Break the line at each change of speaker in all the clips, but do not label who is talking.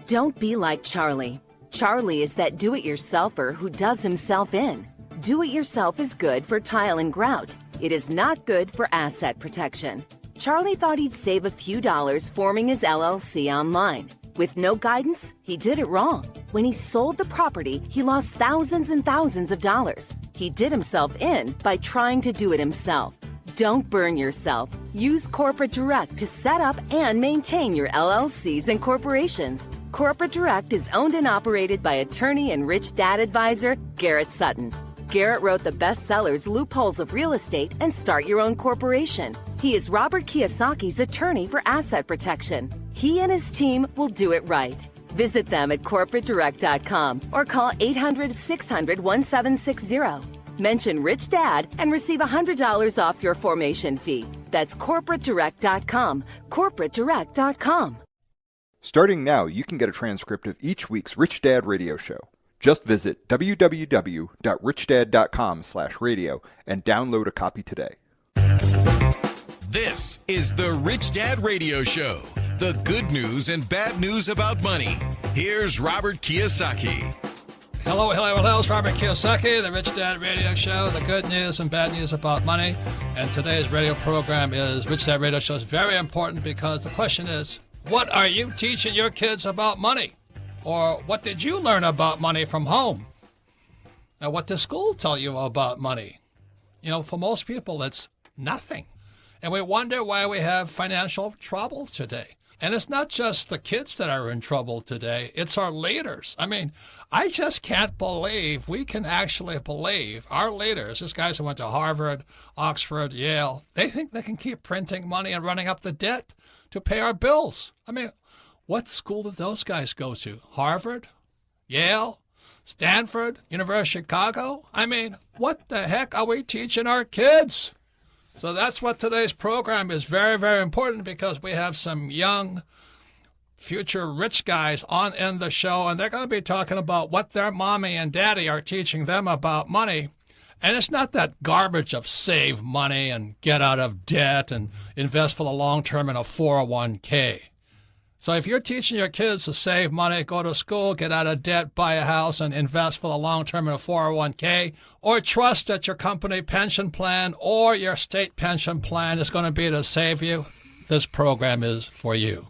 Don't be like Charlie. Charlie is that do-it-yourselfer who does himself in. Do-it-yourself is good for tile and grout. It is not good for asset protection. Charlie thought he'd save a few dollars forming his LLC online. With no guidance, he did it wrong. When he sold the property, he lost thousands and thousands of dollars. He did himself in by trying to do it himself. Don't burn yourself. Use Corporate Direct to set up and maintain your LLCs and corporations. Corporate Direct is owned and operated by attorney and rich dad advisor Garrett Sutton. Garrett wrote the bestsellers Loopholes of Real Estate and Start Your Own Corporation. He is Robert Kiyosaki's attorney for asset protection. He and his team will do it right. Visit them at corporatedirect.com or call 800-600-1760. Mention Rich Dad and receive $100 off your formation fee. That's corporatedirect.com. corporatedirect.com.
Starting now, you can get a transcript of each week's Rich Dad radio show. Just visit www.richdad.com/radio and download a copy today.
This is the Rich Dad Radio Show. The good news and bad news about money. Here's Robert Kiyosaki.
Hello, it's Robert Kiyosaki, the Rich Dad Radio Show, the good news and bad news about money. And today's radio program is Rich Dad Radio Show is very important because the question is, what are you teaching your kids about money? Or what did you learn about money from home? Now, what does school tell you about money? You know, for most people, it's nothing. And we wonder why we have financial trouble today. And it's not just the kids that are in trouble today, it's our leaders. I mean, I just can't believe we can actually believe our leaders, these guys who went to Harvard, Oxford, Yale, they think they can keep printing money and running up the debt to pay our bills. I mean, what school did those guys go to? Harvard? Yale? Stanford? University of Chicago? I mean, what the heck are we teaching our kids? So that's what today's program is very, very important because we have some young future rich guys on in the show, and they're going to be talking about what their mommy and daddy are teaching them about money. And it's not that garbage of save money and get out of debt and invest for the long term in a 401k. So if you're teaching your kids to save money, go to school, get out of debt, buy a house, and invest for the long term in a 401k, or trust that your company pension plan or your state pension plan is going to be to save you, this program is for you.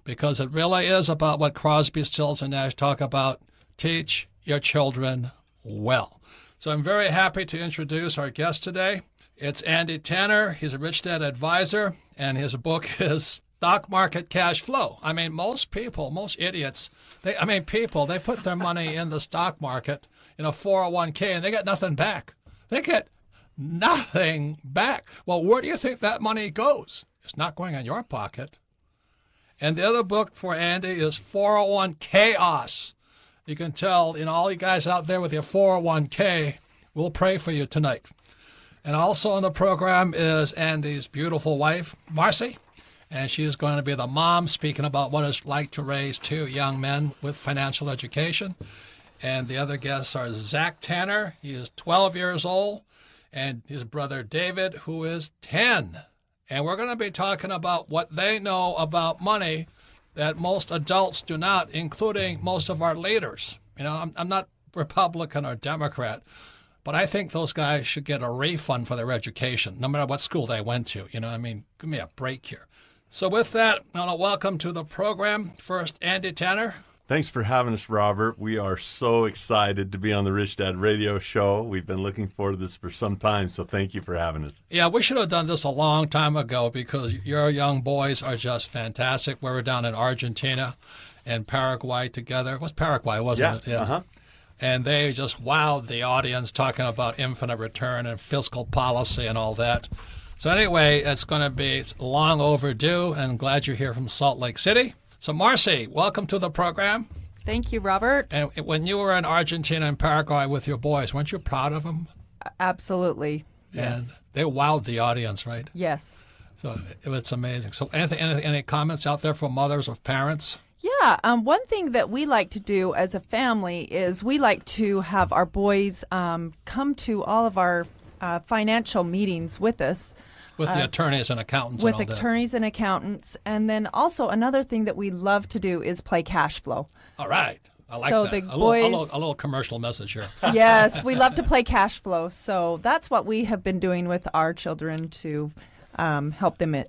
Because it really is about what Crosby, Stills, and Nash talk about. Teach your children well. So I'm very happy to introduce our guest today. It's Andy Tanner. He's a Rich Dad advisor, and his book is Stock Market Cash Flow. I mean, most people, most idiots, they put their money in the stock market in a 401k and they get nothing back. They get nothing back. Well, where do you think that money goes? It's not going in your pocket. And the other book for Andy is 401 Chaos. You can tell, all you guys out there with your 401k, we'll pray for you tonight. And also on the program is Andy's beautiful wife, Marcy. And she's going to be the mom speaking about what it's like to raise two young men with financial education. And the other guests are Zach Tanner. He is 12 years old. And his brother David, who is 10. And we're going to be talking about what they know about money that most adults do not, including most of our leaders. I'm not Republican or Democrat, but I think those guys should get a refund for their education, no matter what school they went to. Give me a break here. So with that, I want to welcome to the program first Andy Tanner.
Thanks for having us, Robert. We are so excited to be on the Rich Dad Radio Show. We've been looking forward to this for some time, so thank you for having us.
Yeah, we should have done this a long time ago because your young boys are just fantastic. We were down in Argentina and Paraguay together. It was Paraguay, wasn't it? Yeah. Uh-huh. And they just wowed the audience talking about infinite return and fiscal policy and all that. So anyway, it's going to be long overdue, and I'm glad you're here from Salt Lake City. So Marcy, welcome to the program.
Thank you, Robert.
And when you were in Argentina and Paraguay with your boys, weren't you proud of them?
Absolutely, yes.
And they wowed the audience, right?
Yes.
So it's amazing. So any comments out there from mothers or parents?
Yeah, one thing that we like to do as a family is we like to have our boys come to all of our financial meetings with us.
With the attorneys and accountants
with
and all
attorneys and accountants. And then also another thing that we love to do is play cash flow.
that. All right. I like
So
that.
the
a
boys-
little commercial message here.
Yes, we love to play cash flow. So that's what we have been doing with our children to help them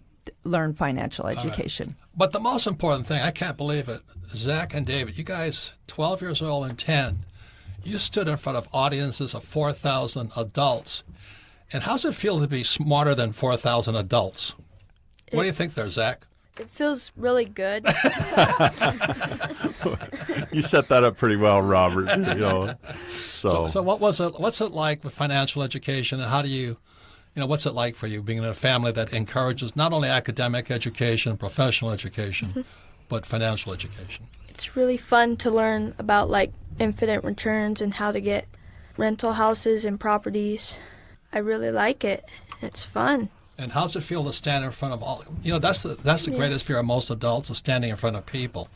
learn financial education.
But the most important thing, I can't believe it, Zach and David, you guys, 12 years old and 10, you stood in front of audiences of 4,000 adults. And how's it feel to be smarter than 4,000 adults? What do you think there, Zach?
It feels really good.
You set that up pretty well, Robert.
So what's it like with financial education, and how do you what's it like for you being in a family that encourages not only academic education, professional education, but financial education?
It's really fun to learn about like infinite returns and how to get rental houses and properties. I really like it. It's fun.
And how's it feel to stand in front of all? That's the greatest fear of most adults, is standing in front of people.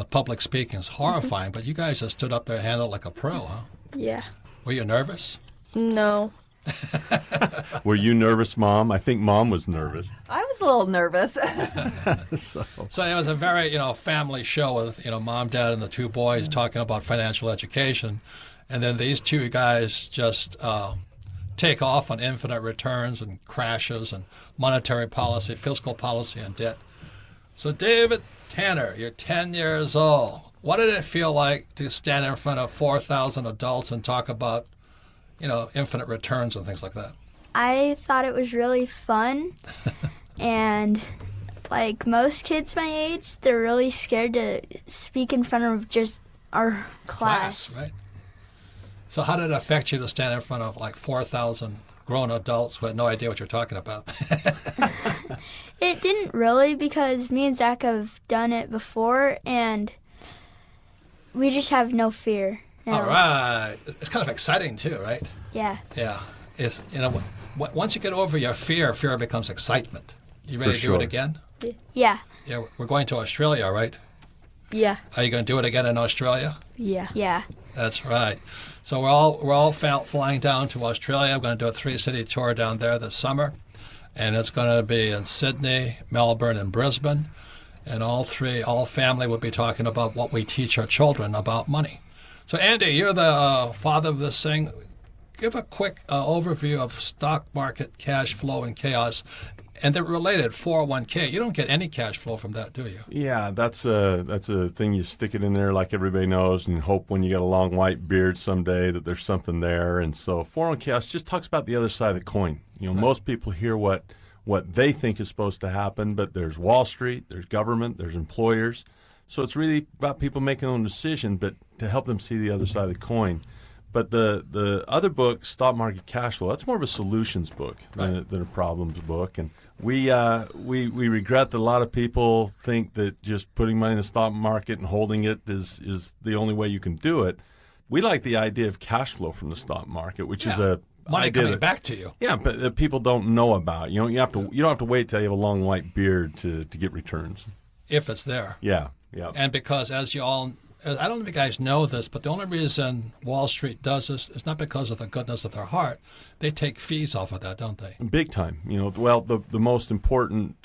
Public speaking is horrifying, but you guys just stood up there and handled it like a pro, huh?
Yeah.
Were you nervous?
No.
Were you nervous, Mom? I think Mom was nervous.
I was a little nervous.
So it was a very, family show with, Mom, Dad, and the two boys talking about financial education. And then these two guys just take off on infinite returns and crashes and monetary policy, fiscal policy, and debt. So David Tanner, you're 10 years old. What did it feel like to stand in front of 4,000 adults and talk about, infinite returns and things like that?
I thought it was really fun. And like most kids my age, they're really scared to speak in front of just our class.
Right? So how did it affect you to stand in front of like 4,000 grown adults who had no idea what you're talking about?
It didn't really, because me and Zach have done it before, and we just have no fear. No.
All right. It's kind of exciting too, right?
Yeah.
Yeah. It's, once you get over your fear becomes excitement. You ready
For
to do it
sure.
again?
Yeah.
Yeah, we're going to Australia, right?
Yeah.
Are you going to do it again in Australia?
Yeah.
Yeah.
That's right. So we're all flying down to Australia. We're going to do a 3-city tour down there this summer, and it's going to be in Sydney, Melbourne, and Brisbane. And all family will be talking about what we teach our children about money. So Andy, you're the father of this thing. Give a quick overview of stock market, cash flow, and chaos. And they're related, 401k. You don't get any cash flow from that, do you?
Yeah, that's a thing. You stick it in there like everybody knows and hope when you get a long white beard someday that there's something there. And so 401k just talks about the other side of the coin. Most people hear what they think is supposed to happen, but there's Wall Street, there's government, there's employers. So it's really about people making their own decision, but to help them see the other side of the coin. But the other book, Stock Market Cash Flow, that's more of a solutions book than a problems book. And we regret that a lot of people think that just putting money in the stock market and holding it is the only way you can do it. We like the idea of cash flow from the stock market, which is a
money
idea
coming
that,
back to you.
Yeah, but that people don't know about. You don't have to wait till you have a long white beard to get returns.
If it's there.
Yeah.
And because, as you all, I don't know if you guys know this, but the only reason Wall Street does this is not because of the goodness of their heart. They take fees off of that, don't they?
Big time. The most important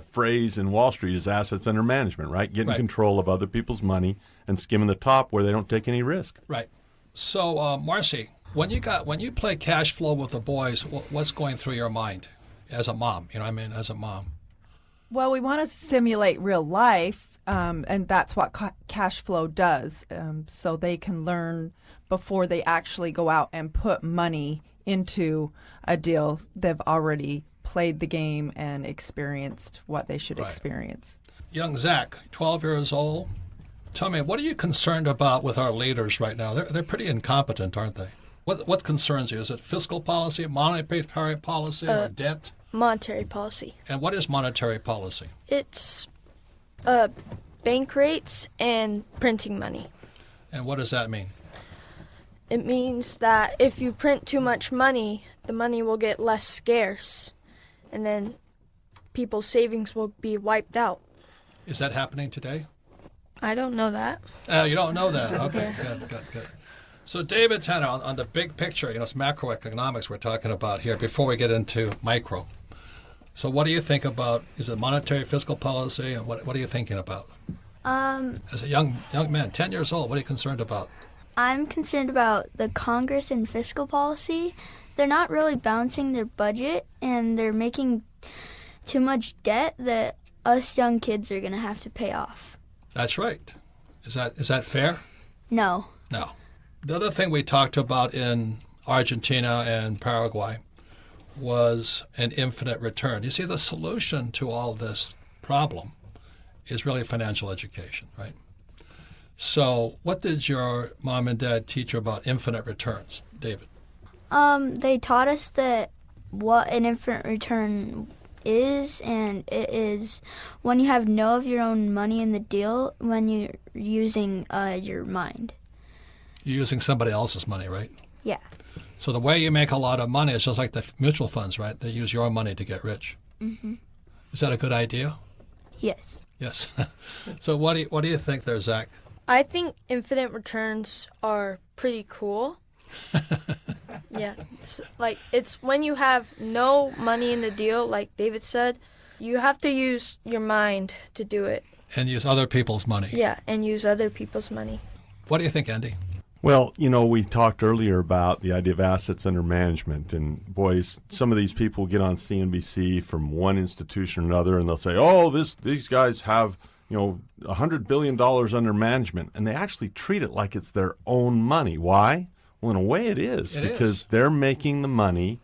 phrase in Wall Street is assets under management, right? Getting control of other people's money and skimming the top where they don't take any risk.
Right. So, Marcy, when you play cash flow with the boys, what's going through your mind as a mom? As a mom.
Well, we want to simulate real life, and that's what cash flow does, so they can learn before they actually go out and put money into a deal. They've already played the game and experienced what they should experience.
Young Zach, 12 years old. Tell me, what are you concerned about with our leaders right now? They're pretty incompetent, aren't they? What concerns you? Is it fiscal policy, monetary policy, or debt?
Monetary policy.
And what is monetary policy?
It's bank rates and printing money.
And what does that mean?
It means that if you print too much money, the money will get less scarce, and then people's savings will be wiped out.
Is that happening today?
I don't know that.
You don't know that. Okay, good. So David Tanner, on the big picture, it's macroeconomics we're talking about here before we get into micro. So what do you think about, is it monetary fiscal policy, and what are you thinking about? As a young man, 10 years old, what are you concerned about?
I'm concerned about the Congress and fiscal policy. They're not really balancing their budget, and they're making too much debt that us young kids are going to have to pay off.
That's right. Is that fair?
No.
No. The other thing we talked about in Argentina and Paraguay was an infinite return. You see, the solution to all this problem is really financial education, right? So what did your mom and dad teach you about infinite returns, David?
They taught us that what an infinite return is, and it is when you have no of your own money in the deal when you're using your mind.
You're using somebody else's money, right?
Yeah.
So the way you make a lot of money is just like the mutual funds, right? They use your money to get rich.
Mm-hmm.
Is that a good idea?
Yes.
Yes. So what do you think there, Zach?
I think infinite returns are pretty cool. Yeah. Like, it's when you have no money in the deal, like David said, you have to use your mind to do it.
And use other people's money.
Yeah, and use other people's money.
What do you think, Andy?
Well, we talked earlier about the idea of assets under management. And boys, some of these people get on CNBC from one institution or another, and they'll say, oh, these guys have, $100 billion under management. And they actually treat it like it's their own money. Why? Well, in a way it is, because they're making the money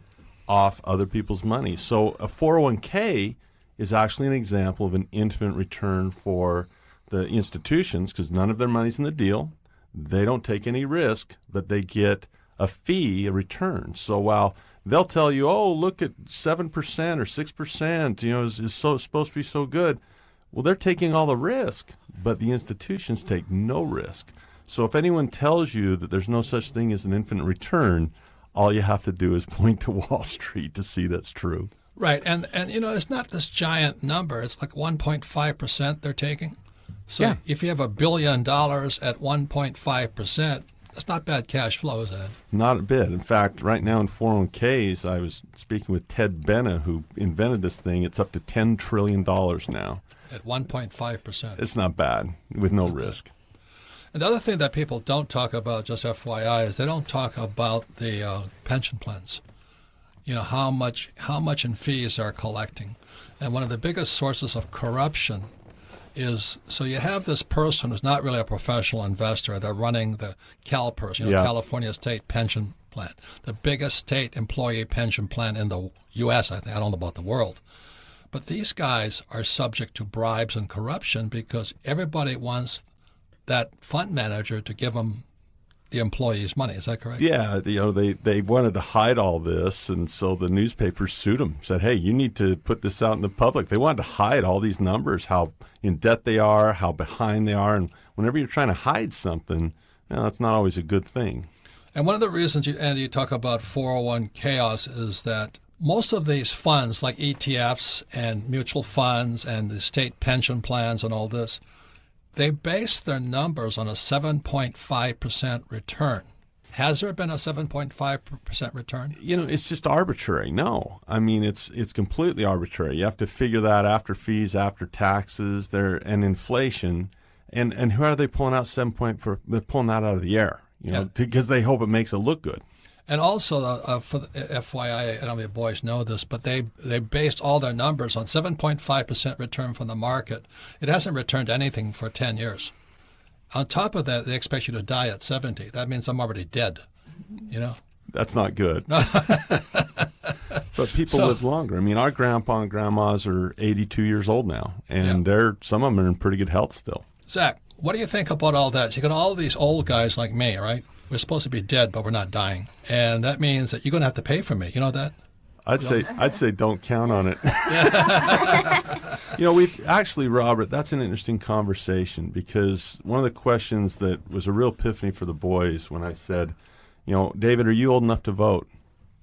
off other people's money. So a 401k is actually an example of an infinite return for the institutions, because none of their money's in the deal. They don't take any risk, but they get a fee, a return. So while they'll tell you, oh, look at 7% or 6%, is so supposed to be so good. Well, they're taking all the risk, but the institutions take no risk. So if anyone tells you that there's no such thing as an infinite return, all you have to do is point to Wall Street to see that's true.
Right, and it's not this giant number. It's like 1.5% they're taking. So if you have $1 billion at 1.5%, that's not bad cash flow, is it?
Not a bit. In fact, right now in 401ks, I was speaking with Ted Benna, who invented this thing. It's up to $10 trillion now.
At 1.5%.
It's not bad, with no risk.
And the other thing that people don't talk about, just FYI, is they don't talk about the pension plans. How much in fees they're collecting. And one of the biggest sources of corruption is, so you have this person who's not really a professional investor. They're running the CalPERS, California State Pension Plan, the biggest state employee pension plan in the U.S., I think. I don't know about the world. But these guys are subject to bribes and corruption because everybody wants that fund manager to give them the employees' money. Is that correct? Yeah,
they wanted to hide all this, and so the newspapers sued them, said, hey, you need to put this out in the public. They wanted to hide all these numbers, how in debt they are, how behind they are, and whenever you're trying to hide something, that's not always a good thing.
And one of the reasons, Andy, you talk about 401 chaos is that most of these funds, like ETFs and mutual funds and the state pension plans and all this, they base their numbers on a 7.5% return. Has there been a 7.5% return?
It's just arbitrary. No. I mean, it's completely arbitrary. You have to figure that after fees, after taxes, and inflation. And who are they pulling out 7 they're pulling that out of the air, because they hope it makes it look good.
And also, for the FYI, I don't know if you boys know this, but they based all their numbers on 7.5% return from the market. It hasn't returned anything for 10 years. On top of that, they expect you to die at 70. That means I'm already dead,
That's not good. But people live longer. I mean, our grandpa and grandmas are 82 years old now, and some of them are in pretty good health still.
Zach, what do you think about all that? You got all these old guys like me, right? We're supposed to be dead, but we're not dying. And that means that you're going to have to pay for me. You know that?
I'd say don't count on it. We've actually, Robert, that's an interesting conversation, because one of the questions that was a real epiphany for the boys when I said, David, are you old enough to vote?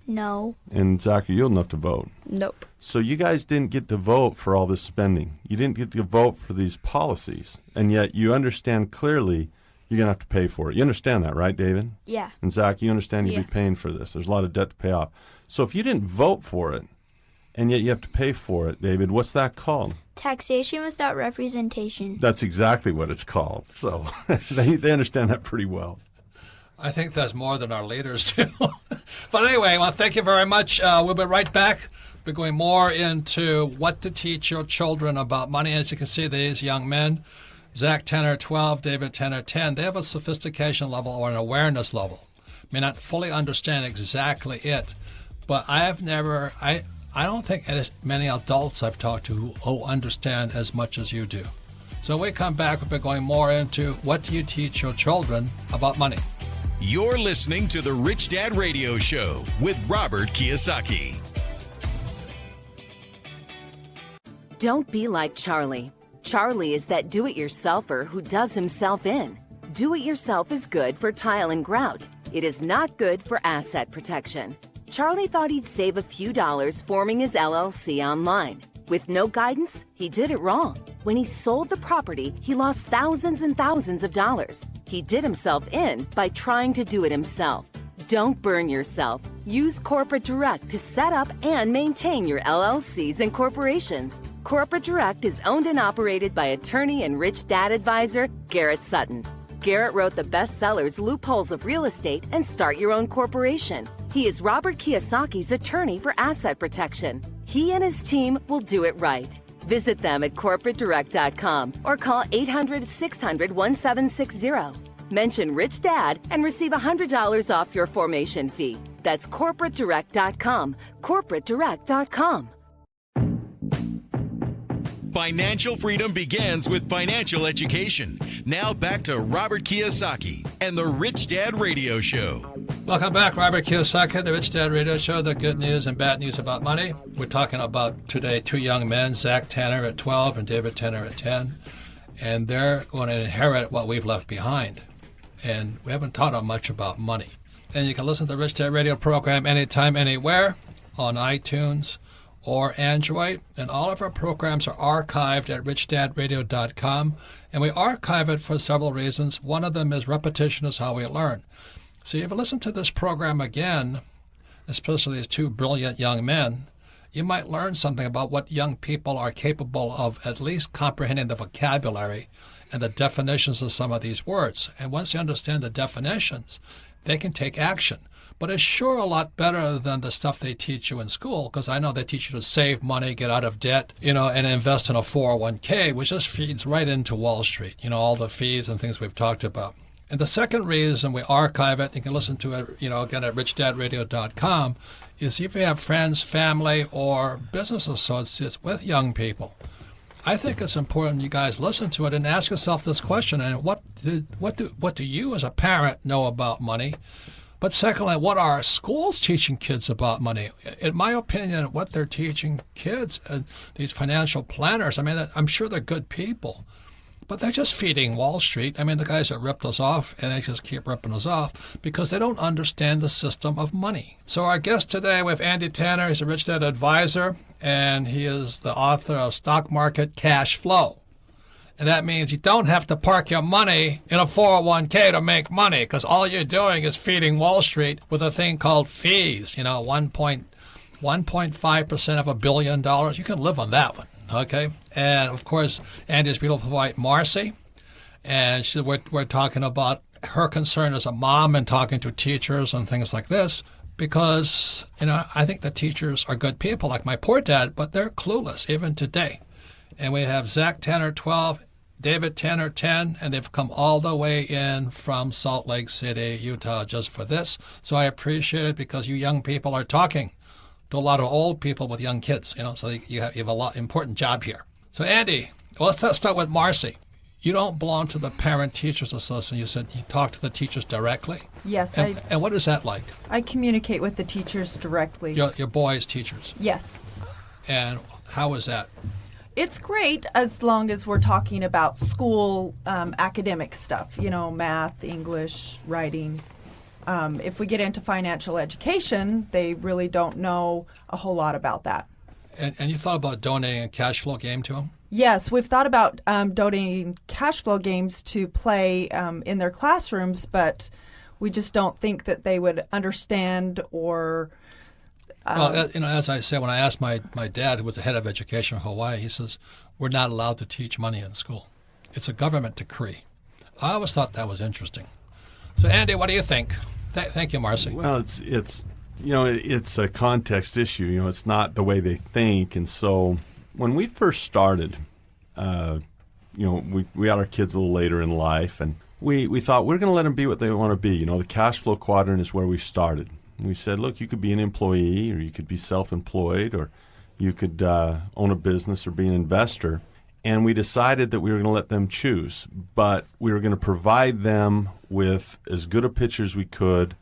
No.
And Zach, are you old enough to vote?
Nope.
So you guys didn't get to vote for all this spending. You didn't get to vote for these policies. And yet you understand clearly you're going to have to pay for it. You understand that, right, David?
Yeah.
And Zach, you understand you'll be paying for this. There's a lot of debt to pay off. So if you didn't vote for it, and yet you have to pay for it. David, what's that called?
Taxation without representation.
That's exactly what it's called. So they understand that pretty well.
I think that's more than our leaders do. But anyway, well, thank you very much. We'll be right back. We're going more into what to teach your children about money. As you can see, these young men, Zach 10 or 12, David 10 or 10, they have a sophistication level or an awareness level. May not fully understand exactly it, but I don't think as many adults I've talked to who understand as much as you do. So when we come back, we'll be going more into what do you teach your children about money.
You're listening to the Rich Dad Radio Show with Robert Kiyosaki.
Don't be like Charlie. Charlie is that do-it-yourselfer who does himself in. Do-it-yourself is good for tile and grout. It is not good for asset protection. Charlie thought he'd save a few dollars forming his LLC online. With no guidance, he did it wrong. When he sold the property, he lost thousands and thousands of dollars. He did himself in by trying to do it himself. Don't burn yourself. Use Corporate Direct to set up and maintain your LLCs and corporations. Corporate Direct is owned and operated by attorney and rich dad advisor Garrett Sutton. Garrett wrote the bestsellers Loopholes of Real Estate and Start Your Own Corporation. He is Robert Kiyosaki's attorney for asset protection. He and his team will do it right. Visit them at corporatedirect.com or call 800-600-1760. Mention Rich Dad and receive $100 off your formation fee. That's corporatedirect.com. corporatedirect.com.
Financial freedom begins with financial education. Now back to Robert Kiyosaki and the Rich Dad Radio Show.
Welcome back, Robert Kiyosaki, the Rich Dad Radio Show, the good news and bad news about money. We're talking about today two young men, Zach Tanner at 12 and David Tanner at 10, and they're going to inherit what we've left behind. And we haven't taught them much about money. And you can listen to the Rich Dad Radio program anytime, anywhere on iTunes or Android. And all of our programs are archived at richdadradio.com. And we archive it for several reasons. One of them is repetition is how we learn. So if you listen to this program again, especially these two brilliant young men, you might learn something about what young people are capable of at least comprehending the vocabulary and the definitions of some of these words. And once you understand the definitions, they can take action. But it's sure a lot better than the stuff they teach you in school, because I know they teach you to save money, get out of debt, and invest in a 401k, which just feeds right into Wall Street, all the fees and things we've talked about. And the second reason we archive it, you can listen to it, again at richdadradio.com, is if you have friends, family, or business associates with young people, I think it's important you guys listen to it and ask yourself this question: and what do you as a parent know about money? But secondly, what are schools teaching kids about money? In my opinion, what they're teaching kids, these financial planners, I'm sure they're good people, but they're just feeding Wall Street. The guys that ripped us off, and they just keep ripping us off because they don't understand the system of money. So our guest today, we have Andy Tanner. He's a Rich Dad advisor, and he is the author of Stock Market Cash Flow. And that means you don't have to park your money in a 401k to make money, because all you're doing is feeding Wall Street with a thing called fees. 1.5% of $1 billion. You can live on that one. Okay, and of course, Andy's beautiful wife, Marcy, and we're talking about her concern as a mom and talking to teachers and things like this, because, I think the teachers are good people, like my poor dad, but they're clueless even today. And we have Zach Tanner, 12, David Tanner, 10, and they've come all the way in from Salt Lake City, Utah, just for this. So I appreciate it, because you young people are talking to a lot of old people with young kids, so you have a lot important job here. So Andy, let's start with Marcy. You don't belong to the Parent Teachers Association. You said you talk to the teachers directly?
Yes.
And what is that like?
I communicate with the teachers directly.
Your boys' teachers?
Yes.
And how is that?
It's great as long as we're talking about school academic stuff, math, English, writing. If we get into financial education, they really don't know a whole lot about that.
And you thought about donating a cash flow game to them?
Yes, we've thought about donating cash flow games to play in their classrooms, but we just don't think that they would understand or
Well, as I said, when I asked my dad, who was the head of education in Hawaii, he says, we're not allowed to teach money in school. It's a government decree. I always thought that was interesting. So, Andy, what do you think? Thank you, Marcy.
Well, it's a context issue. It's not the way they think. And so when we first started, we had our kids a little later in life, and we thought we're going to let them be what they want to be. The cash flow quadrant is where we started. We said, look, you could be an employee, or you could be self-employed, or you could own a business or be an investor. And we decided that we were going to let them choose, but we were going to provide them with as good a picture as we could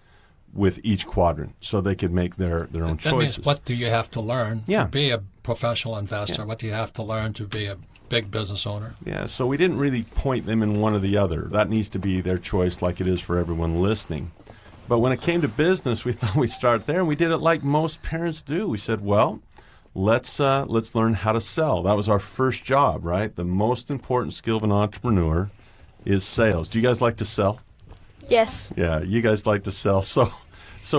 with each quadrant so they could make their own choices.
That means what do you have to learn to be a professional investor?
Yeah.
What do you have to learn to be a big business owner?
Yeah, so we didn't really point them in one or the other. That needs to be their choice like it is for everyone listening. But when it came to business, we thought we'd start there, and we did it like most parents do. We said, well, let's learn how to sell. That was our first job, right? The most important skill of an entrepreneur is sales. Do you guys like to sell?
Yes.
Yeah, you guys like to sell. So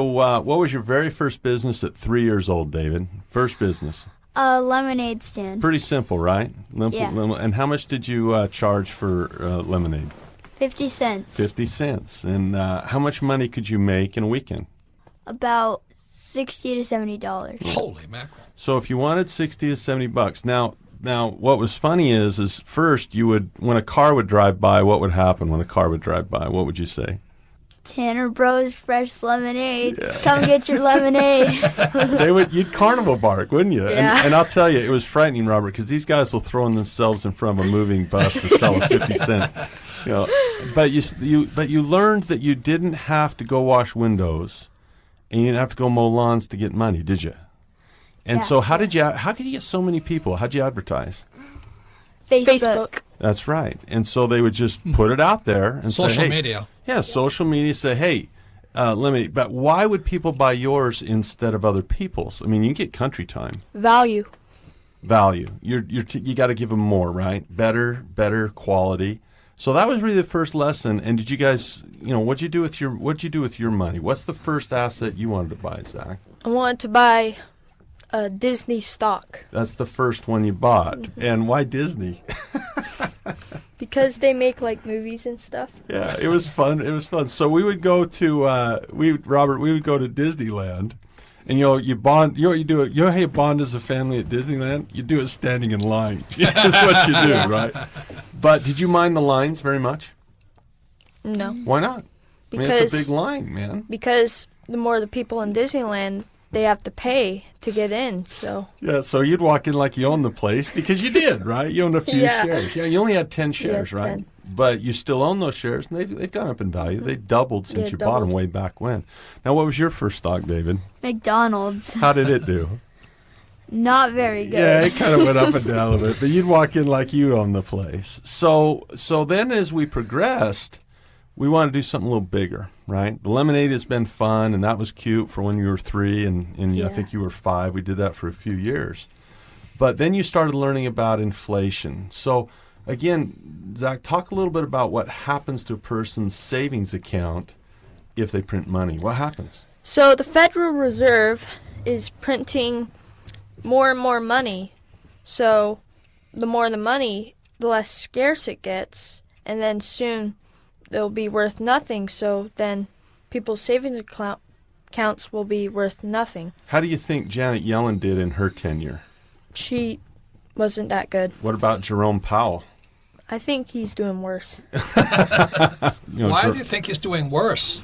what was your very first business at 3 years old, David? First business?
A lemonade stand.
Pretty simple, right?
Yeah.
And how much did you charge for lemonade?
50 cents.
50 cents. And how much money could you make in a weekend?
About $60 to $70.
Holy mackerel.
So if you wanted 60 to 70 bucks. Now what was funny is first when a car would drive by, what would happen when a car would drive by? What would you say?
Tanner Bros Fresh Lemonade. Yeah. Come get your lemonade.
You'd carnival bark, wouldn't you?
Yeah.
And I'll tell you, it was frightening, Robert, because these guys will throw themselves in front of a moving bus to sell a 50-cent. But you learned that you didn't have to go wash windows, and you didn't have to go mow lawns to get money, did you? And so how could you get so many people? How'd you advertise?
Facebook.
That's right. And so they would just put it out there and say, hey.
Social media.
Yeah, social media, say, hey, but why would people buy yours instead of other people's? I mean, you get country time.
Value.
You got to give them more, right? Better quality. So that was really the first lesson. And did you guys, what'd you do with your money? What's the first asset you wanted to buy, Zach?
I wanted to buy a Disney stock.
That's the first one you bought. Mm-hmm. And why Disney?
Because they make like movies and stuff.
Yeah, it was fun. So we would go to Robert. We would go to Disneyland, and you bond. You know what you do? You know how you bond as a family at Disneyland? You do it standing in line. That's what you do, right? But did you mind the lines very much?
No.
Why not?
Because
I mean, it's a big line, man.
Because the more the people in Disneyland, they have to pay to get in, so.
Yeah, so you'd walk in like you owned the place, because you did, right? You owned a few shares. Yeah, you only had 10 shares, right?
10.
But you still own those shares, and they've gone up in value. They doubled since you bought them way back when. Now, what was your first stock, David?
McDonald's.
How did it do?
Not very good.
Yeah, it kind of went up and down a little bit, but you'd walk in like you owned the place. So then as we progressed, we want to do something a little bigger, right? The lemonade has been fun, and that was cute for when you were 3, and I think you were 5. We did that for a few years. But then you started learning about inflation. So, again, Zach, talk a little bit about what happens to a person's savings account if they print money. What happens?
So the Federal Reserve is printing more and more money. So the more the money, the less scarce it gets, and then soon it'll be worth nothing, so then people's savings accounts will be worth nothing.
How do you think Janet Yellen did in her tenure?
She wasn't that good.
What about Jerome Powell?
I think he's doing worse.
Why do you think he's doing worse?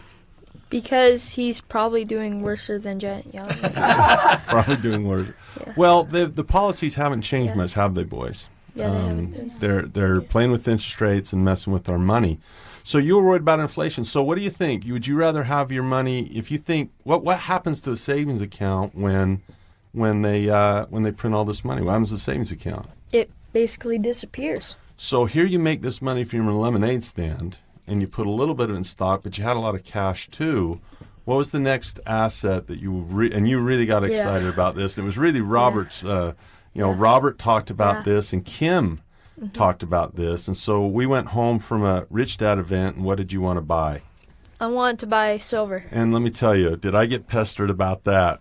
Because he's probably doing worse than Janet Yellen.
Probably doing worse. Yeah. Well, the policies haven't changed much, have they, boys?
Yeah, they haven't.
They're playing with interest rates and messing with our money. So you were worried about inflation. So what do you think? Would you rather have your money, if you think, what happens to a savings account when they print all this money? What happens to the savings account?
It basically disappears.
So here you make this money from your lemonade stand, and you put a little bit of it in stock, but you had a lot of cash too. What was the next asset that you really got excited about this? It was really Robert's. Robert talked about this, and Kim talked about this, and so we went home from a Rich Dad event. And what did you want to buy?
I wanted to buy silver.
And let me tell you, did I get pestered about that?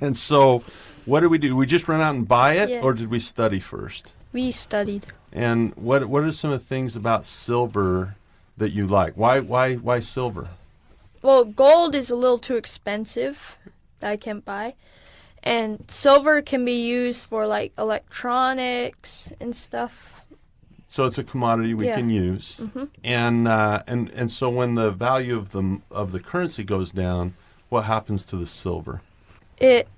And so what did we do? We just run out and buy it,
Yeah.
or did we study first?
We studied.
And what are some of the things about silver that you like? Why silver?
Well, gold is a little too expensive that I can't buy. And silver can be used for like electronics and stuff.
So it's a commodity we
Yeah.
can use.
Mm-hmm.
And so when the value of the currency goes down, what happens to the silver?
It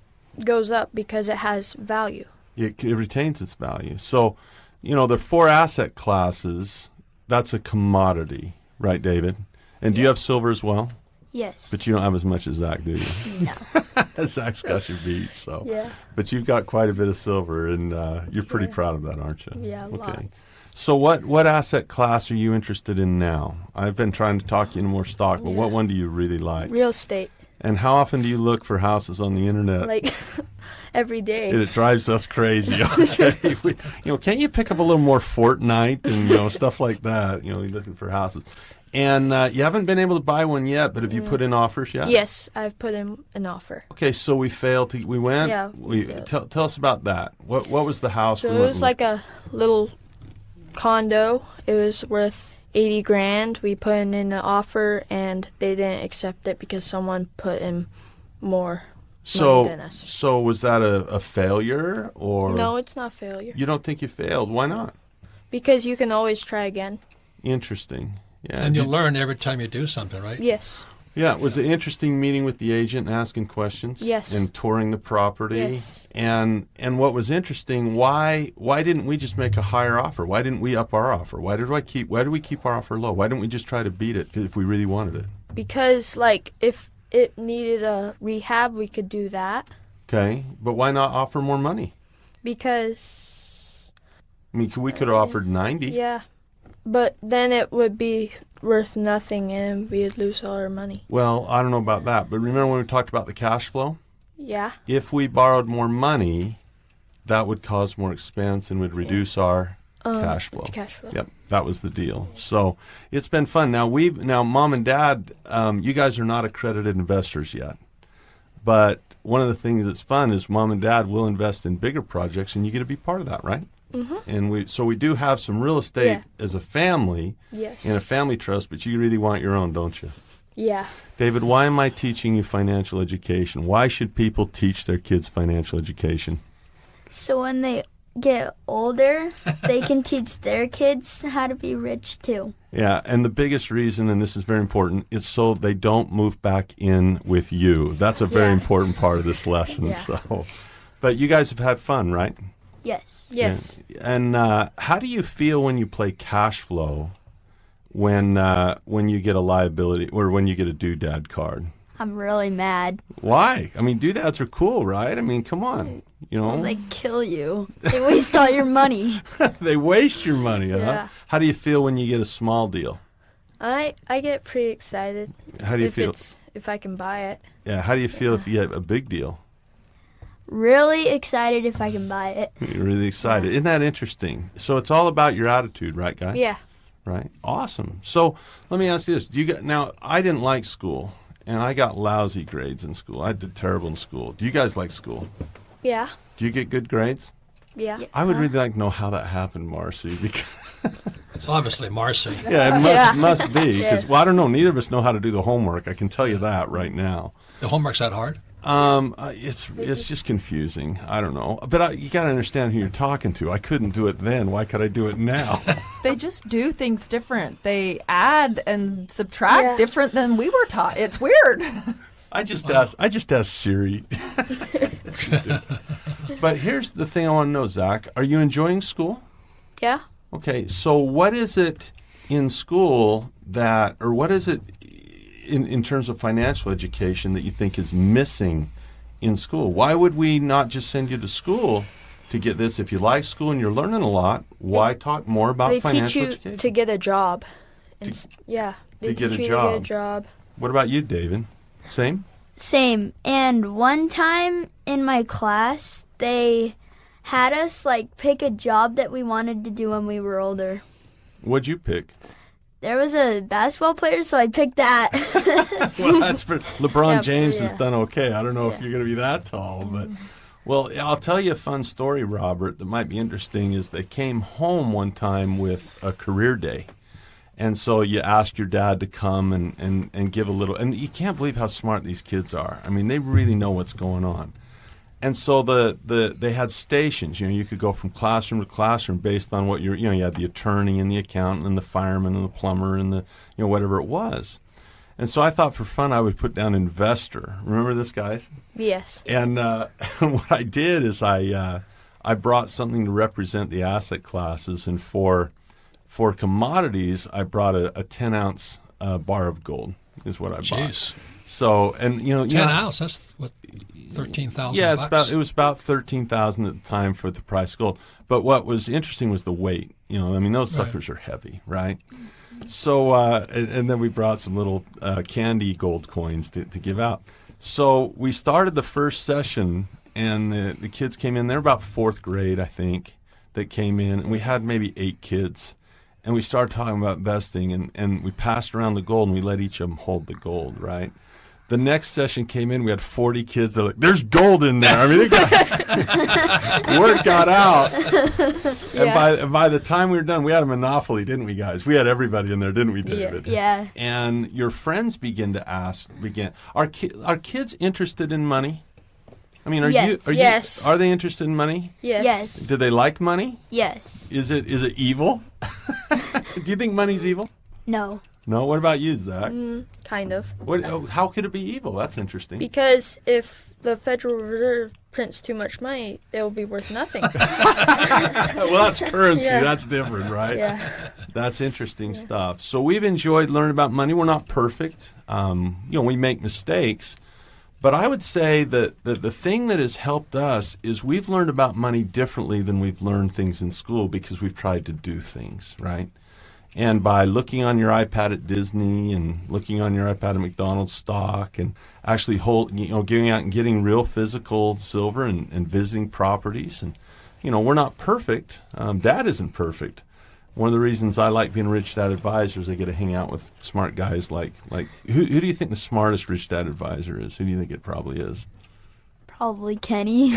goes up because it has value.
It retains its value. So, the 4 asset classes, that's a commodity, right, David? And do you have silver as well?
Yes.
But you don't have as much as Zach, do you?
No.
Zach's got your beat, so.
Yeah.
But you've got quite a bit of silver, and you're pretty proud of that, aren't you?
Yeah, lots.
So what asset class are you interested in now? I've been trying to talk you into more stock, but what one do you really like?
Real estate.
And how often do you look for houses on the internet?
Like every day.
It drives us crazy. Okay, can't you pick up a little more Fortnite and stuff like that? You're looking for houses, and you haven't been able to buy one yet. But have you put in offers yet?
Yes, I've put in an offer.
Okay, so we failed. We went.
Yeah, we
tell us about that. What was the house?
So it was like a little condo. It was worth $80,000. We put in an offer, and they didn't accept it because someone put in more money than us.
So was that a failure, or
No, it's not failure.
you don't think you failed? Why not?
Because you can always try again.
Interesting. Yeah.
And you learn every time you do something, right?
Yes.
Yeah, was it interesting meeting with the agent and asking questions?
Yes.
And touring the property?
Yes.
And what was interesting, why didn't we just make a higher offer? Why didn't we up our offer? Why did we keep our offer low? Why didn't we just try to beat it if we really wanted it?
Because, if it needed a rehab, we could do that.
Okay, but why not offer more money?
Because,
We could have offered 90.
yeah. But then it would be worth nothing, and we'd lose all our money.
Well, I don't know about that, but remember when we talked about the cash flow?
Yeah.
If we borrowed more money, that would cause more expense and would reduce our cash flow.
Cash flow.
Yep, that was the deal. So it's been fun. Now Mom and Dad, you guys are not accredited investors yet, but one of the things that's fun is Mom and Dad will invest in bigger projects, and you get to be part of that, right? Mm-hmm. And we do have some real estate as a family,
Yes.
in a family trust, but you really want your own, don't you?
Yeah.
David, why am I teaching you financial education? Why should people teach their kids financial education?
So when they get older, they can teach their kids how to be rich too.
Yeah, and the biggest reason, and this is very important, is so they don't move back in with you. That's a very important part of this lesson.
Yeah.
So, but you guys have had fun, right?
Yes.
Yes.
And how do you feel when you play cash flow when you get a liability or when you get a doodad card?
I'm really mad.
Why? I mean, doodads are cool, right? I mean, come on.
They kill you. They waste all your money.
They waste your money, huh?
Yeah.
How do you feel when you get a small deal?
I get pretty excited.
How do you feel?
If I can buy it.
Yeah, how do you feel if you get a big deal?
Really excited if I can buy it.
You're really excited. Isn't that interesting? So it's all about your attitude, right, guys?
Yeah.
Right. Awesome. So let me ask you this: now? I didn't like school, and I got lousy grades in school. I did terrible in school. Do you guys like school?
Yeah.
Do you get good grades?
Yeah.
I would really like to know how that happened, Marcy. Because
It's obviously Marcy.
yeah, it must be. Because I don't know. Neither of us know how to do the homework. I can tell you that right now.
The homework's that hard?
It's just confusing. I don't know, but you got to understand who you're talking to. I couldn't do it then. Why could I do it now?
They just do things different. They add and subtract different than we were taught. It's weird.
I just asked Siri. But here's the thing I want to know, Zach. Are you enjoying school?
Yeah.
Okay, so what is it in school what is it in terms of financial education that you think is missing in school? Why would we not just send you to school to get this? If you like school and you're learning a lot, why talk more about
They
financial
teach you
education?
to get a job. They
to
teach
get a
you to get
job.
a job.
What about you, David? Same?
Same. And one time in my class, they had us pick a job that we wanted to do when we were older.
What'd you pick?
there was a basketball player, so I picked that.
Well, that's for LeBron
Yeah,
James
yeah.
has done okay. I don't know if you're going to be that tall, but well, I'll tell you a fun story, Robert, that might be interesting. Is they came home one time with a career day, and so you asked your dad to come and give a little. And you can't believe how smart these kids are. I mean, they really know what's going on. And so they had stations. You could go from classroom to classroom based on what you had the attorney and the accountant and the fireman and the plumber and the whatever it was. And so I thought for fun I would put down investor. Remember this, guys?
Yes.
And what I did is I brought something to represent the asset classes, and for commodities I brought a 10-ounce bar of gold is what I bought.
Jeez.
So 10
ounce. That's what 13,000.
Yeah,
bucks.
it was about 13,000 at the time for the price of gold. But what was interesting was the weight. Those suckers are heavy, right? So and then we brought some little candy gold coins to give out. So we started the first session, and the kids came in. They're about fourth grade, I think, that came in, and we had maybe 8 kids. And we started talking about investing, and we passed around the gold, and we let each of them hold the gold, right? The next session came in, we had 40 kids that were like, there's gold in there. I mean, word got out. And by the time we were done, we had a monopoly, didn't we, guys? We had everybody in there, didn't we, David?
Yeah.
And your friends begin to ask, are kids interested in money? I mean,
Yes.
Are they interested in money?
Yes.
Do they like money?
Yes.
Is it evil? Do you think money's evil?
No.
No? What about you, Zach?
Kind of.
How could it be evil? That's interesting.
Because if the Federal Reserve prints too much money, it will be worth nothing.
Well, that's currency.
Yeah.
That's different, right?
Yeah.
That's interesting stuff. So we've enjoyed learning about money. We're not perfect. We make mistakes. But I would say that the thing that has helped us is we've learned about money differently than we've learned things in school because we've tried to do things, right? And by looking on your iPad at Disney and looking on your iPad at McDonald's stock and actually going out and getting real physical silver and visiting properties. And, we're not perfect. Dad isn't perfect. One of the reasons I like being a Rich Dad Advisor is I get to hang out with smart guys like who do you think the smartest Rich Dad Advisor is? Who do you think it probably is?
Probably Kenny.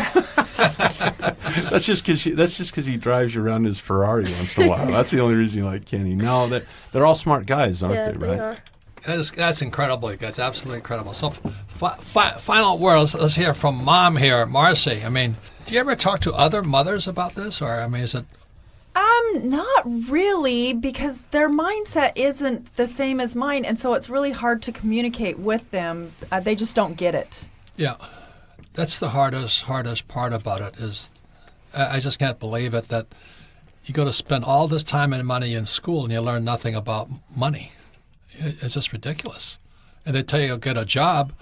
That's just because he drives you around his Ferrari once in a while. That's the only reason you like Kenny. No, they're all smart guys, aren't
Yeah,
they?
they
Right?
are.
That's incredible, you guys. Absolutely incredible. So, final words. Let's hear from Mom here, Marcy. I mean, do you ever talk to other mothers about this, or is it?
Not really, because their mindset isn't the same as mine, and so it's really hard to communicate with them. They just don't get it.
Yeah, that's the hardest part about it. Is I just can't believe it that you go to spend all this time and money in school and you learn nothing about money. It's just ridiculous. And they tell you you'll get a job,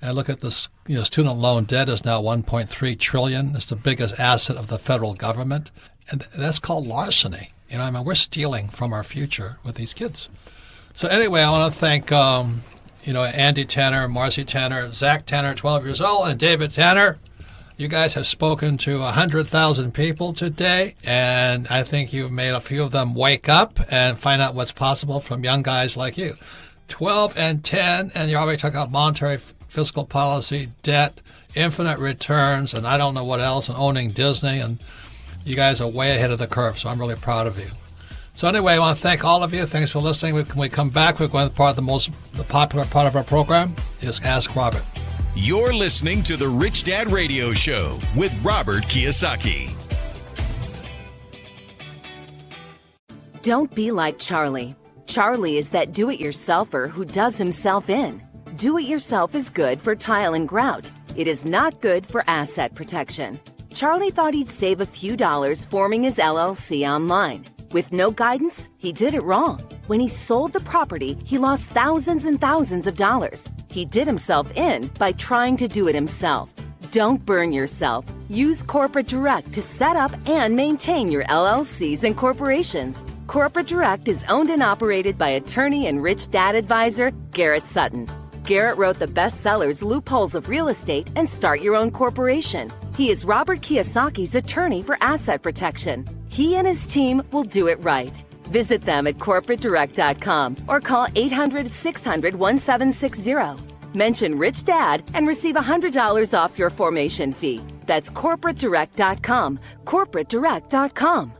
and look at this. Student loan debt is now $1.3 trillion. It's the biggest asset of the federal government. And that's called larceny. We're stealing from our future with these kids. So anyway, I want to thank, Andy Tanner, Marcy Tanner, Zach Tanner, 12 years old, and David Tanner. You guys have spoken to 100,000 people today, and I think you've made a few of them wake up and find out what's possible from young guys like you. 12 and 10, and you already talked about monetary fiscal policy, debt, infinite returns, and I don't know what else, and owning Disney, and you guys are way ahead of the curve, so I'm really proud of you. So anyway, I want to thank all of you. Thanks for listening. When we come back, we're going to part of the popular part of our program is Ask Robert.
You're listening to the Rich Dad Radio Show with Robert Kiyosaki.
Don't be like Charlie. Charlie is that do-it-yourselfer who does himself in. Do-it-yourself is good for tile and grout. It is not good for asset protection. Charlie thought he'd save a few dollars forming his LLC online. With no guidance, he did it wrong. When he sold the property, he lost thousands and thousands of dollars. He did himself in by trying to do it himself. Don't burn yourself. Use Corporate Direct to set up and maintain your LLCs and corporations. Corporate Direct is owned and operated by attorney and Rich Dad advisor Garrett Sutton. Garrett wrote the bestsellers Loopholes of Real Estate and Start Your Own Corporation. He is Robert Kiyosaki's attorney for asset protection. He and his team will do it right. Visit them at corporatedirect.com or call 800-600-1760. Mention Rich Dad and receive $100 off your formation fee. That's corporatedirect.com. corporatedirect.com.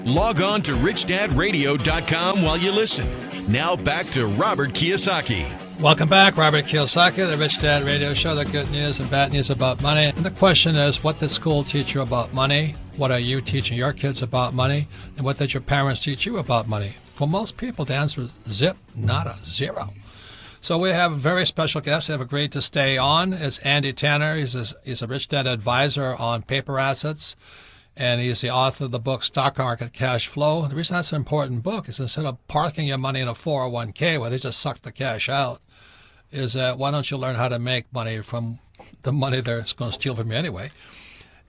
Log on to richdadradio.com while you listen. Now back to Robert Kiyosaki.
Welcome back, Robert Kiyosaki, the Rich Dad Radio Show, the good news and bad news about money. And the question is, what did school teach you about money? What are you teaching your kids about money? And what did your parents teach you about money? For most people, the answer is zip, nada, zero. So we have a very special guest who have agreed to stay on. It's Andy Tanner. He's a Rich Dad advisor on paper assets. And he's the author of the book, Stock Market Cash Flow. The reason that's an important book is instead of parking your money in a 401k where they just suck the cash out, is that why don't you learn how to make money from the money they're going to steal from you anyway?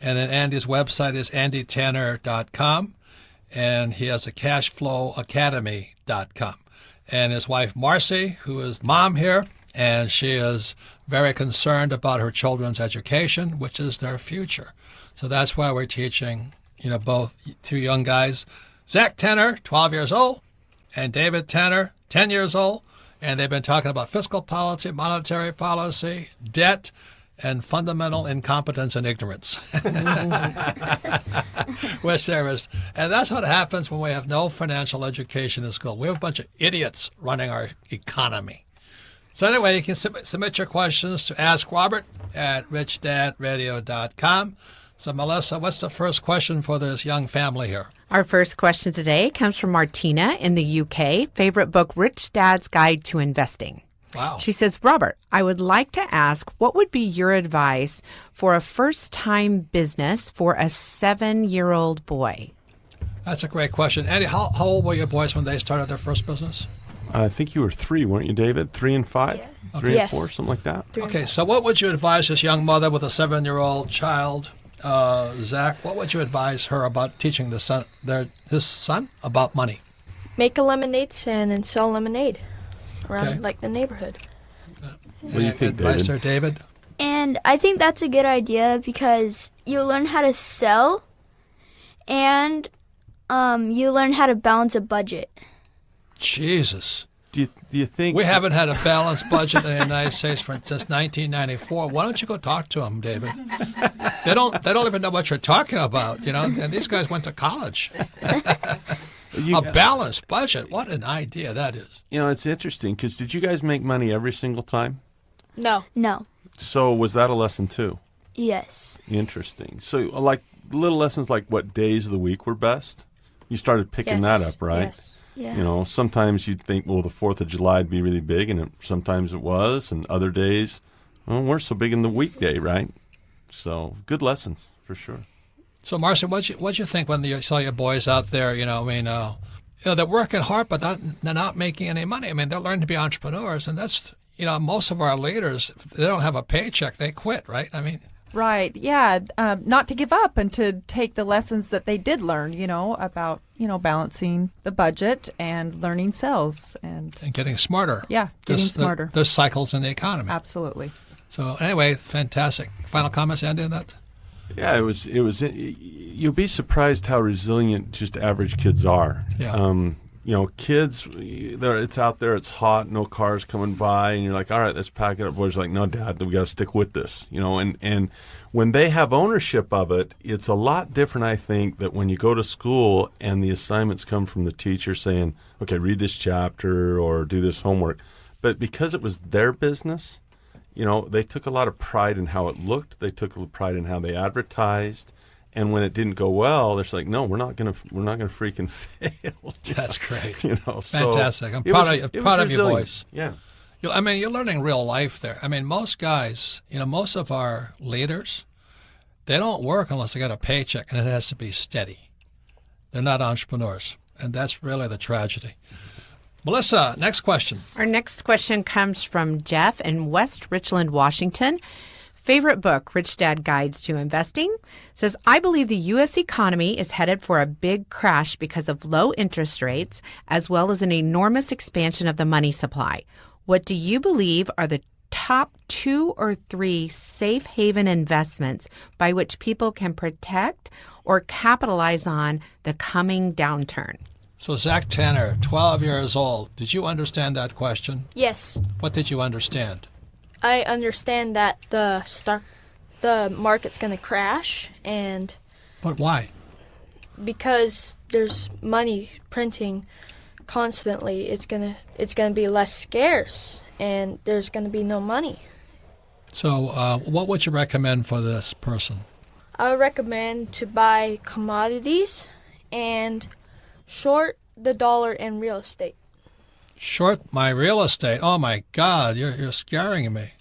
And then Andy's website is andytanner.com, and he has a cashflowacademy.com. And his wife, Marcy, who is mom here, and she is very concerned about her children's education, which is their future. So that's why we're teaching, both two young guys, Zach Tanner, 12 years old, and David Tanner, 10 years old. And they've been talking about fiscal policy, monetary policy, debt, and fundamental incompetence and ignorance. Which there is. And that's what happens when we have no financial education in school. We have a bunch of idiots running our economy. So anyway, you can submit your questions to Ask Robert at richdadradio.com. So, Melissa, what's the first question for this young family here?
Our first question today comes from Martina in the UK. Favorite book, Rich Dad's Guide to Investing.
Wow.
She says, Robert, I would like to ask, what would be your advice for a first-time business for a 7-year-old boy?
That's a great question. Andy, how old were your boys when they started their first business?
I think you were 3, weren't you, David? 3 and 5?
Yeah.
3
Yes.
and 4, something like that?
Okay, so what would you advise this young mother with a 7-year-old child? Zach, what would you advise her about teaching his son about money?
Make a lemonade stand and sell lemonade around
Okay.
the neighborhood.
What do you think,
Advice
David?
there, David?
And I think that's a good idea because you learn how to sell and you learn how to balance a budget.
Jesus.
Do you think...
We haven't had a balanced budget in the United States since 1994. Why don't you go talk to them, David? They don't even know what you're talking about, and these guys went to college. A balanced budget. What an idea that is.
It's interesting because did you guys make money every single time?
No.
No.
So was that a lesson too?
Yes.
Interesting. So like little lessons like what days of the week were best? You started picking that up, right?
Yes.
Yeah.
Sometimes you'd think, well, the 4th of July would be really big, and sometimes it was, and other days, well, we're so big in the weekday, right? So good lessons for sure.
So, Marcy, what'd you think when you saw your boys out there? They're working hard, but they're not making any money. I mean, they're learning to be entrepreneurs, and that's, most of our leaders, if they don't have a paycheck, they quit, right? I mean.
Right. Yeah. Not to give up and to take the lessons that they did learn, about, balancing the budget and learning sales and
getting smarter.
Yeah, getting smarter.
There's cycles in the economy.
Absolutely.
So anyway, fantastic. Final comments, Andy, on that?
Yeah, it was. You'll be surprised how resilient just average kids are.
Yeah.
Kids, it's out there, it's hot, no cars coming by, and you're like, all right, let's pack it up. Boys are like, no, Dad, we got to stick with this. And when they have ownership of it, it's a lot different, I think, that when you go to school and the assignments come from the teacher saying, okay, read this chapter or do this homework. But because it was their business, they took a lot of pride in how it looked. They took a pride in how they advertised. And when it didn't go well, they're like, "No, we're not gonna freaking fail."
That's great.
So
fantastic. I'm proud of you boys.
Yeah.
You're learning real life there. I mean, most guys, most of our leaders, they don't work unless they got a paycheck, and it has to be steady. They're not entrepreneurs, and that's really the tragedy. Melissa, next question.
Our next question comes from Jeff in West Richland, Washington. Favorite book, Rich Dad Guides to Investing, says, I believe the U.S. economy is headed for a big crash because of low interest rates, as well as an enormous expansion of the money supply. What do you believe are the top 2 or 3 safe haven investments by which people can protect or capitalize on the coming downturn?
So, Zach Tanner, 12 years old. Did you understand that question?
Yes.
What did you understand?
I understand that the market's going to crash, and
But why?
because there's money printing constantly, it's gonna be less scarce, and there's gonna be no money.
So, what would you recommend for this person?
I would recommend to buy commodities and short the dollar in real estate.
Short my real estate. Oh my God, you're scaring me.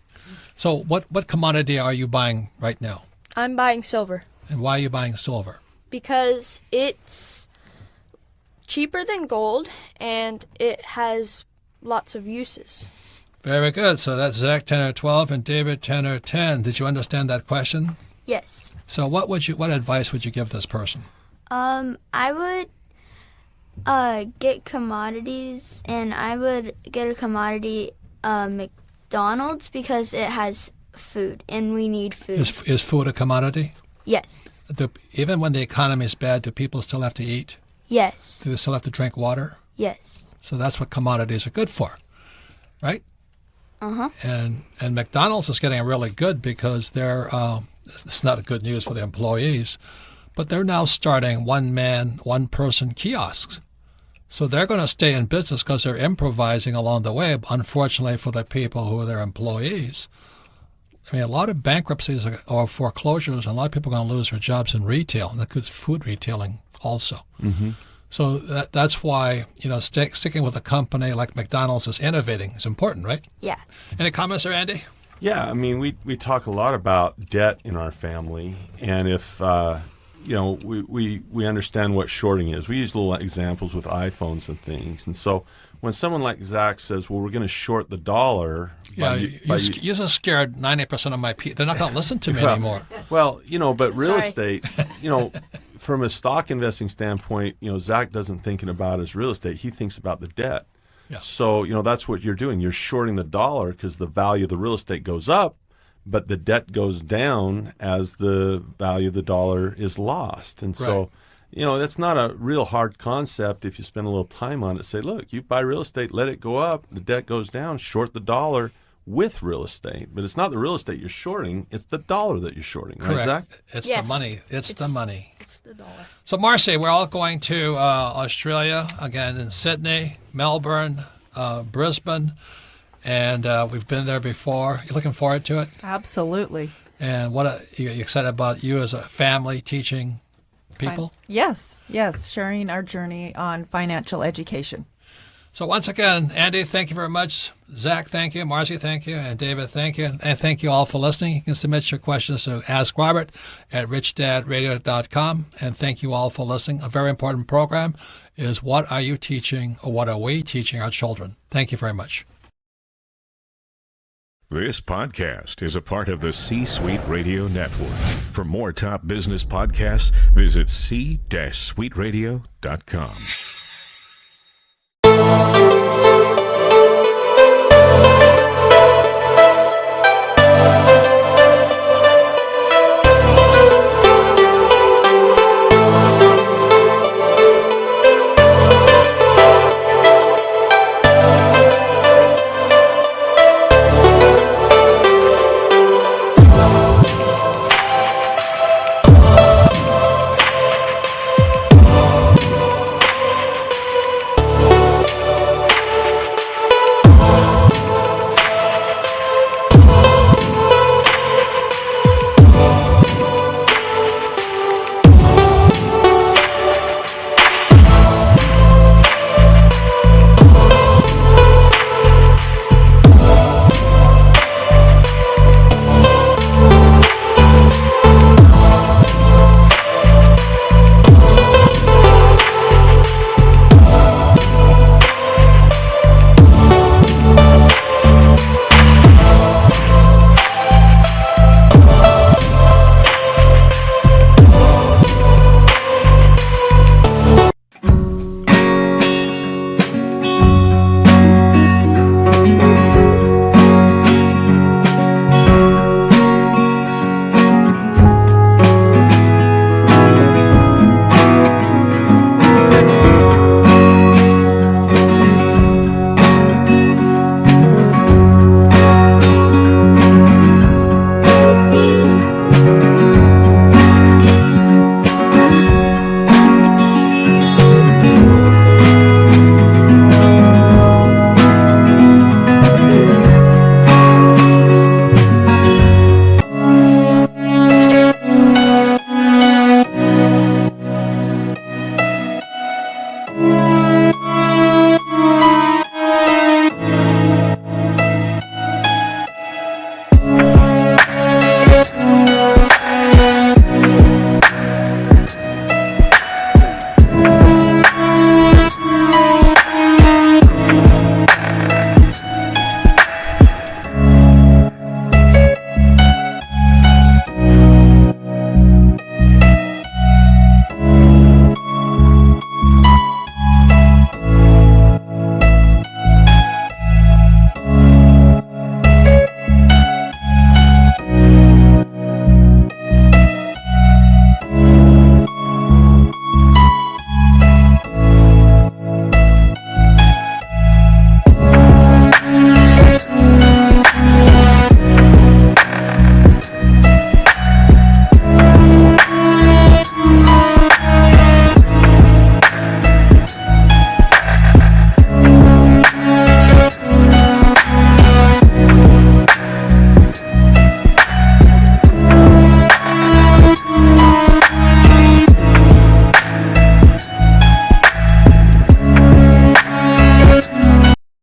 So, what commodity are you buying right now?
I'm buying silver
And why are you buying silver?
because it's cheaper than gold and it has lots of uses.
Very good. So that's Zach Tanner 12 and David Tanner 10. Did you understand that question?
Yes.
So what advice would you give this person?
I would get commodities, and I would get a commodity McDonald's because it has food, and we need food.
Is food a commodity?
Yes.
Even when the economy is bad, do people still have to eat?
Yes.
Do they still have to drink water?
Yes.
So that's what commodities are good for, right?
Uh-huh.
And McDonald's is getting really good because they're it's not good news for the employees, but they're now starting one-person kiosks. So they're going to stay in business because they're improvising along the way. Unfortunately for the people who are their employees, I mean, a lot of bankruptcies or foreclosures, and a lot of people are going to lose their jobs in retail, and that includes food retailing also.
Mm-hmm.
So that's why, sticking with a company like McDonald's is innovating is important, right?
Yeah.
Any comments there, Andy?
Yeah, I mean, we talk a lot about debt in our family, and if we understand what shorting is. We use little examples with iPhones and things, and so when someone like Zach says, "Well, we're going to short the dollar,"
you just scared 90% of my people. They're not going to listen to me anymore.
Well, but real
Sorry.
estate, from a stock investing standpoint, Zach doesn't think about his real estate. He thinks about the debt.
Yeah.
So, that's what you're doing. You're shorting the dollar because the value of the real estate goes up, but the debt goes down as the value of the dollar is lost. And so, that's not a real hard concept if you spend a little time on it. Say, look, you buy real estate, let it go up, the debt goes down, short the dollar with real estate. But it's not the real estate you're shorting, it's the dollar that you're shorting.
Correct.
Right, Zach?
It's
Yes.
the money. It's the money.
It's the dollar.
So, Marcy, we're all going to Australia, again in Sydney, Melbourne, Brisbane, and we've been there before. You looking forward to it?
Absolutely.
And you excited about you as a family teaching people?
Yes, sharing our journey on financial education.
So once again, Andy, thank you very much. Zach, thank you. Marcy, thank you. And David, thank you. And thank you all for listening. You can submit your questions to AskRobert@RichDadRadio.com. And thank you all for listening. A very important program is what are you teaching, or what are we teaching our children? Thank you very much.
This podcast is a part of the C-Suite Radio Network. For more top business podcasts, visit c-suiteradio.com.